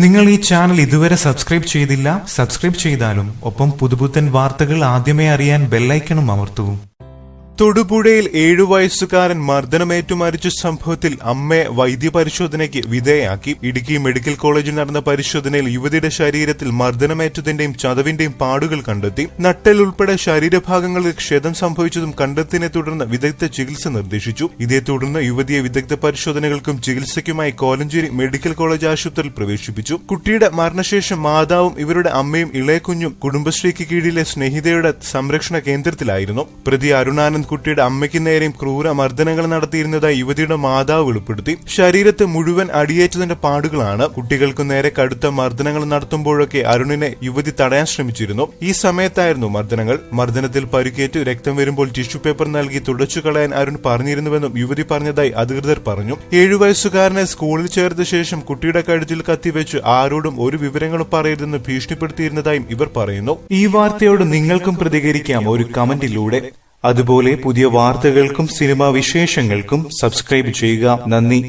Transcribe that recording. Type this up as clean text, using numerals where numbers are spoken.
നിങ്ങൾ ഈ ചാനൽ ഇതുവരെ സബ്സ്ക്രൈബ് ചെയ്തില്ല, സബ്സ്ക്രൈബ് ചെയ്താലും ഒപ്പം പുതുപുത്തൻ വാർത്തകൾ ആദ്യമേ അറിയാൻ ബെല്ലൈക്കണും അമർത്തൂ. തൊടുപുഴയിൽ 7 വയസ്സുകാരൻ മർദ്ദനമേറ്റു മരിച്ച സംഭവത്തിൽ അമ്മയെ വൈദ്യപരിശോധനയ്ക്ക് വിധേയയാക്കി. ഇടുക്കി മെഡിക്കൽ കോളേജിൽ നടന്ന പരിശോധനയിൽ യുവതിയുടെ ശരീരത്തിൽ മർദ്ദനമേറ്റതിന്റെയും ചതവിന്റെയും പാടുകൾ കണ്ടെത്തി. നട്ടെല്ല് ഉൾപ്പെടെ ശരീരഭാഗങ്ങളിൽ ക്ഷതം സംഭവിച്ചതും കണ്ടെത്തിയതിനെ തുടർന്ന് വിദഗ്ധ ചികിത്സ നിർദ്ദേശിച്ചു. ഇതേ തുടർന്ന് യുവതിയെ വിദഗ്ധ പരിശോധനകൾക്കും ചികിത്സയ്ക്കുമായി കോലഞ്ചേരി മെഡിക്കൽ കോളേജ് ആശുപത്രിയിൽ പ്രവേശിപ്പിച്ചു. കുട്ടിയുടെ മരണശേഷം മാതാവും ഇവരുടെ അമ്മയും ഇളയ കുഞ്ഞും കുടുംബശ്രീക്ക് കീഴിലെ സ്നേഹിതയുടെ സംരക്ഷണ കേന്ദ്രത്തിലായിരുന്നു. പ്രതി അരുണാനന്ദ് കുട്ടിയുടെ അമ്മയ്ക്ക് നേരെയും ക്രൂര മർദ്ദനങ്ങൾ നടത്തിയിരുന്നതായി യുവതിയുടെ മാതാവ് വെളിപ്പെടുത്തി. ശരീരത്ത് മുഴുവൻ അടിയേറ്റതിന്റെ പാടുകളാണ്. കുട്ടികൾക്കു നേരെ കടുത്ത മർദ്ദനങ്ങൾ നടത്തുമ്പോഴൊക്കെ അരുണിനെ യുവതി തടയാൻ ശ്രമിച്ചിരുന്നു. ഈ സമയത്തായിരുന്നു മർദ്ദനങ്ങൾ. മർദ്ദനത്തിൽ പരിക്കേറ്റ് രക്തം വരുമ്പോൾ ടിഷ്യൂ പേപ്പർ നൽകി തുടച്ചു കളയാൻ അരുൺ പറഞ്ഞിരുന്നുവെന്നും യുവതി പറഞ്ഞതായി അധികൃതർ പറഞ്ഞു. 7 വയസ്സുകാരനെ സ്കൂളിൽ ചേർത്ത ശേഷം കുട്ടിയുടെ കഴുത്തിൽ കത്തിവെച്ച് ആരോടും ഒരു വിവരങ്ങളും പറയരുതെന്ന് ഭീഷണിപ്പെടുത്തിയിരുന്നതായും ഇവർ പറയുന്നു. ഈ വാർത്തയോട് നിങ്ങൾക്കും പ്രതികരിക്കാം ഒരു കമന്റിലൂടെ. അതുപോലെ പുതിയ വാർത്തകൾക്കും സിനിമാ വിശേഷങ്ങൾക്കും സബ്സ്ക്രൈബ് ചെയ്യുക. നന്ദി.